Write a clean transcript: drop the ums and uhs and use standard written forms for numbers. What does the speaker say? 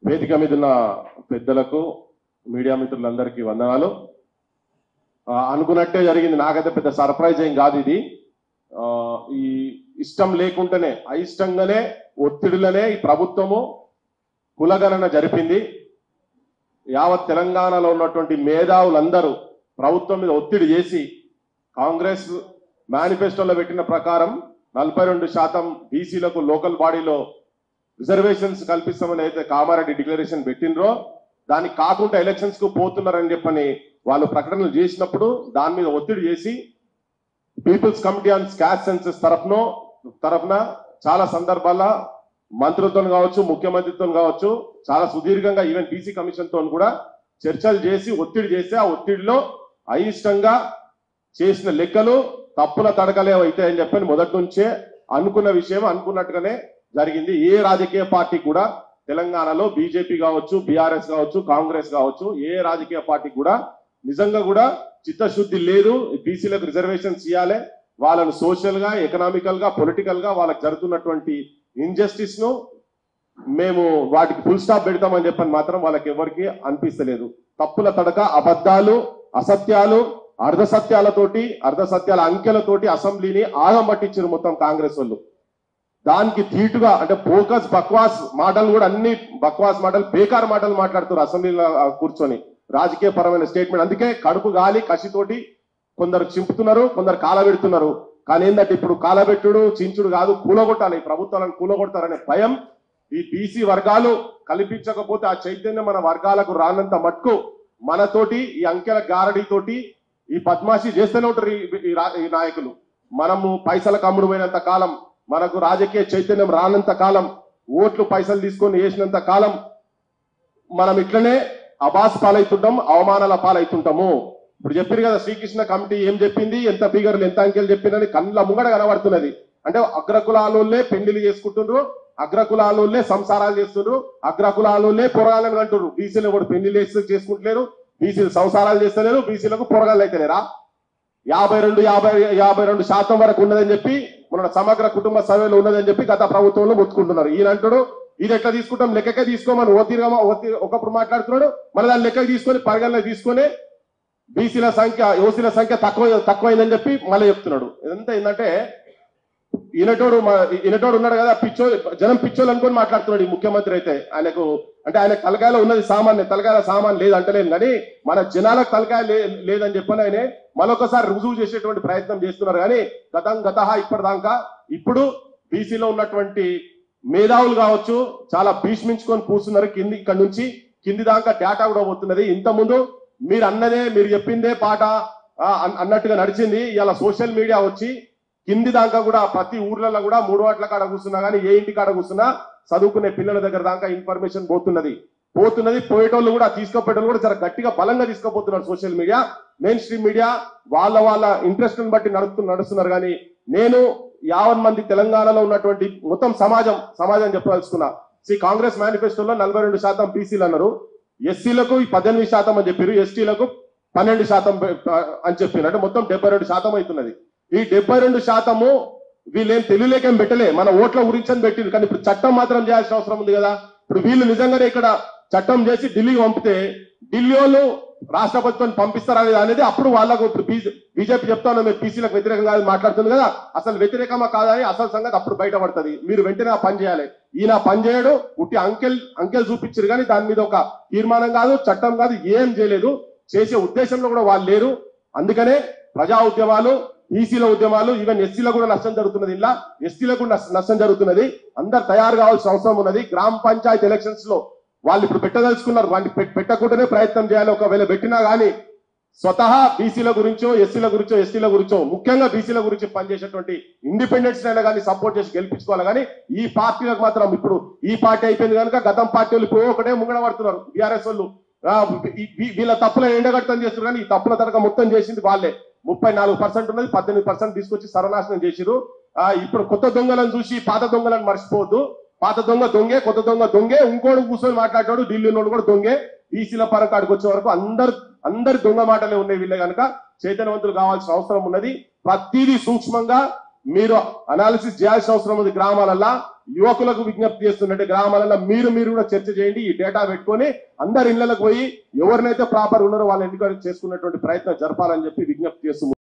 వేదిక మీద ఉన్న పెద్దలకు మీడియా మిత్రులందరికీ వందనాలు. అనుకున్నట్టే జరిగింది. నాకైతే పెద్ద సర్ప్రైజ్ ఏం కాదు ఇది. ఈ ఇష్టం లేకుండానే అయిష్టంగానే ఒత్తిడిలోనే ఈ ప్రభుత్వము కులగణన జరిపింది. యావత్ తెలంగాణలో ఉన్నటువంటి మేధావులందరూ ప్రభుత్వం మీద ఒత్తిడి చేసి కాంగ్రెస్ మేనిఫెస్టోలో పెట్టిన ప్రకారం 42% బీసీలకు లోకల్ బాడీలో రిజర్వేషన్స్ కల్పిస్తామని అయితే కామారెడ్డి డిక్లరేషన్ పెట్టినరో దానికి కాకుండా ఎలక్షన్స్ కు పోతున్నారని చెప్పని వాళ్ళు ప్రకటనలు చేసినప్పుడు దాని మీద ఒత్తిడి చేసి people's committee on caste census తరఫున చాలా సందర్భాల్లో మంత్రులతో కావచ్చు, ముఖ్యమంత్రితో కావచ్చు, చాలా సుదీర్ఘంగా ఈవెన్ బీసీ కమిషన్ తో కూడా చర్చలు చేసి ఒత్తిడి చేసి ఆ ఒత్తిడిలో అయిష్టంగా చేసిన లెక్కలు తప్పుల తడకలే అవుతాయని చెప్పని మొదటి నుంచే అనుకున్న విషయం అనుకున్నట్టుగానే జరిగింది. ఏ రాజకీయ పార్టీ కూడా తెలంగాణలో బీజేపీ కావచ్చు, బీఆర్ఎస్ కావచ్చు, కాంగ్రెస్ కావచ్చు, ఏ రాజకీయ పార్టీ కూడా నిజంగా కూడా చిత్తశుద్ధి లేదు. బీసీలకు రిజర్వేషన్స్ ఇవ్వాలి, వాళ్ళను సోషల్ గా, ఎకనామికల్ గా, పొలిటికల్ గా వాళ్ళకి జరుగుతున్నటువంటి ఇంజస్టిస్ ను మేము వాటికి ఫుల్ స్టాప్ పెడతామని చెప్పని మాత్రం వాళ్ళకి ఎవరికి అనిపిస్తలేదు. తప్పుల తడక, అబద్ధాలు, అసత్యాలు, అర్ధసత్యాల అంకెలతోటి అసెంబ్లీని ఆగం పట్టించారు మొత్తం కాంగ్రెస్ వాళ్ళు. దానికి ధీటుగా అంటే ఫోకస్ బక్వాస్ మాటలు కూడా అన్ని బక్వాస్ మాటలు, బేకార్ మాటలు మాట్లాడుతారు అసెంబ్లీలో కూర్చొని రాజకీయ పరమైన స్టేట్మెంట్. అందుకే కడుపు గాలి కసితోటి కొందరు చింపుతున్నారు, కొందరు కాలబెడుతున్నారు. కానీ ఏంటంటే ఇప్పుడు కాలబెట్టుడు చించుడు కాదు, కూలగొట్టాలి, ప్రభుత్వాలను కూలగొడతారనే భయం ఈ బీసీ వర్గాలు కల్పించకపోతే ఆ చైతన్యం మన వర్గాలకు రానంత మట్టుకు మనతోటి ఈ అంకెల గారడీతోటి ఈ పద్మాషి చేస్తూనే ఉంటారు ఈ నాయకులు. మనము పైసలకు అమ్ముడు పోయినంత కాలం, మనకు రాజకీయ చైతన్యం రానంత కాలం, ఓట్లు పైసలు తీసుకొని వేసినంత కాలం మనం ఇట్లనే అబాస్ పాలవుతుంటాం, అవమానాల పాలవుతుంటాము. ఇప్పుడు చెప్పారు కదా శ్రీకృష్ణ కమిటీ ఏం చెప్పింది, ఎంత ఫిగర్లు ఎంత అంకెలు చెప్పిందని కళ్ళ ముంగడ కనబడుతున్నది. అంటే అగ్రకులాలోనే పెళ్లిళ్ళు చేసుకుంటుండ్రు, అగ్రకులాలోనే సంసారాలు చేస్తుండ్రు, అగ్రకులాలోనే పొరగాలని అంటున్నారు. బీసీలు కూడా పెళ్లిళ్ళు చేసుకుంటలేరు, బీసీలు సంసారాలు చేస్తలేరు, బీసీలకు పొరగాళ్ళు అయితేనేరా. 52% వరకు ఉన్నదని చెప్పి మన సమగ్ర కుటుంబ సర్వేలో ఉన్నదని చెప్పి గత ప్రభుత్వంలో మొత్తుకుంటున్నారు. ఈయన అంటాడు ఇది ఎట్లా తీసుకుంటాం, లెక్కకే తీసుకోమని ఒకప్పుడు మాట్లాడుతున్నాడు. మన దాన్ని లెక్కకి తీసుకొని పరిగణలో తీసుకొని బీసీల సంఖ్య, ఓసీల సంఖ్య తక్కువైందని చెప్పి మళ్ళీ చెప్తున్నాడు. ఇదంతా ఏంటంటే ఈయనటోడు ఉన్నాడు కదా, జనం పిచ్చోళ్ళు అనుకొని మాట్లాడుతున్నాడు ఈ ముఖ్యమంత్రి అయితే. ఆయనకు అంటే ఆయన తలకాయలో ఉన్నది సామాన్య, తలకాయల సామాన్ లేదు అంటలేను, కానీ మన జనాలకు తలకాయ లేదని చెప్పని ఆయన మరొకసారి రుజువు చేసేటువంటి ప్రయత్నం చేస్తున్నారు. కానీ ఇప్పటిదాకా ఇప్పుడు బీసీలో ఉన్నటువంటి మేధావులు కావచ్చు చాలా భీష్మించుకొని కూర్చున్నారు. ఇక్కడ నుంచి కింది దాకా డేటా కూడా పోతున్నది. ఇంతకుముందు మీరు అన్నదే, మీరు చెప్పిందే పాట అన్నట్టుగా నడిచింది. ఇలా సోషల్ మీడియా వచ్చి కింది దాకా కూడా ప్రతి ఊర్లలో కూడా 3 వాట్ల కాడ కూర్చున్నా కానీ ఏ ఇంటి కాడ కూర్చున్నా చదువుకునే పిల్లల దగ్గర దాకా ఇన్ఫర్మేషన్ పోతున్నది. పోయేటోళ్ళు కూడా తీసుకుపోయేటోళ్ళు కూడా చాలా గట్టిగా బలంగా తీసుకుపోతున్నారు. Social media, mainstream media వాళ్ళ ఇంట్రెస్ట్ బట్టి నడుస్తున్నారు. కానీ నేను 50 మంది తెలంగాణలో ఉన్నటువంటి మొత్తం సమాజం చెప్పదలుచుకున్నా. కాంగ్రెస్ మేనిఫెస్టోలో 42% బీసీలు అన్నారు, ఎస్సీలకు 18% అని చెప్పారు, ఎస్టీలకు 12% అని చెప్పారు. అంటే మొత్తం 72% అవుతున్నది. ఈ 72% వీళ్ళేం తెలియలేకేం పెట్టలే, మన ఓట్ల గురించి అని పెట్టింది. కానీ ఇప్పుడు చట్టం మాత్రం చేయాల్సిన అవసరం ఉంది కదా. ఇప్పుడు వీళ్ళు నిజంగానే ఇక్కడ చట్టం చేసి ఢిల్లీకి పంపితే ఢిల్లీ వాళ్ళు రాష్ట్రపతితో పంపిస్తారా అనేది అప్పుడు వాళ్ళకు ఇప్పుడు బీజేపీ చెప్తాను మీరు బీసీలకు వ్యతిరేకంగా మాట్లాడుతుంది కదా, అసలు వ్యతిరేకమా కాదా అని అసలు సంగతి అప్పుడు బయటపడుతుంది. మీరు వెంటనే ఆ పని చేయాలి. ఈయన పని చేయడు, ఉట్టి అంకెలు చూపించారు కానీ దాని మీద ఒక తీర్మానం కాదు, చట్టం కాదు, ఏం చేయలేదు. చేసే ఉద్దేశంలో కూడా వాళ్ళు లేరు. అందుకనే ప్రజా ఉద్యమాలు, బీసీల ఉద్యమాలు, ఈవెన్ ఎస్సీలో కూడా నష్టం జరుగుతున్నది, ఇలా ఎస్టీలకు నష్టం జరుగుతున్నది. అందరు తయారు కావాల్సిన అవసరం ఉన్నది. గ్రామ పంచాయతీ ఎలక్షన్స్ లో వాళ్ళు ఇప్పుడు పెట్టదలుచుకున్నారు, వాటిని పెట్టకుండానే ప్రయత్నం చేయాలి. ఒకవేళ పెట్టినా కానీ స్వతహా బీసీల గురించో, ఎస్సీల గురించో, ఎస్టీల గురించో, ముఖ్యంగా బీసీల గురించి పనిచేసేటువంటి ఇండిపెండెంట్స్ అయినా కానీ సపోర్ట్ చేసి గెలిపించుకోవాలి. కానీ ఈ పార్టీలకు మాత్రం ఇప్పుడు ఈ పార్టీ అయిపోయింది కనుక గతం పార్టీ వాళ్ళు ఇప్పుడు ఒకటే ముంగడ పడుతున్నారు. బీఆర్ఎస్ వాళ్ళు వీళ్ళ తప్పుల ఎండగట్టం చేస్తున్నారు. కానీ ఈ తప్పుల తరగ మొత్తం చేసింది వాళ్ళే. 34% ఉన్నది, 18% తీసుకొచ్చి సర్వనాశనం చేసిరు. ఇప్పుడు కొత్త దొంగలను చూసి పాత దొంగలను మర్చిపోవద్దు. పాత దొంగ దొంగే, కొత్త దొంగ దొంగే, ఇంకోడు కూర్చొని మాట్లాడాడు, ఢిల్లీ నోడు కూడా దొంగే. బీసీల పరకాడికి వచ్చే వరకు అందరు దొంగ మాటలే ఉన్నాయి. వీళ్ళే కనుక చైతన్యవంతులు కావాల్సిన అవసరం ఉన్నది. ప్రతిదీ సూక్ష్మంగా మీరు అనాలిసిస్ చేయాల్సిన అవసరం ఉంది. గ్రామాలల్లో యువకులకు విజ్ఞప్తి చేస్తున్నట్టు గ్రామాలలో మీరు కూడా చర్చ చేయండి, ఈ డేటా పెట్టుకొని అందరి ఇళ్లకు పోయి ఎవరినైతే ప్రాపర్ ఉన్నారో వాళ్ళ ఎన్నికలు చేసుకున్నటువంటి ప్రయత్నం జరపాలని చెప్పి విజ్ఞప్తి చేస్తూ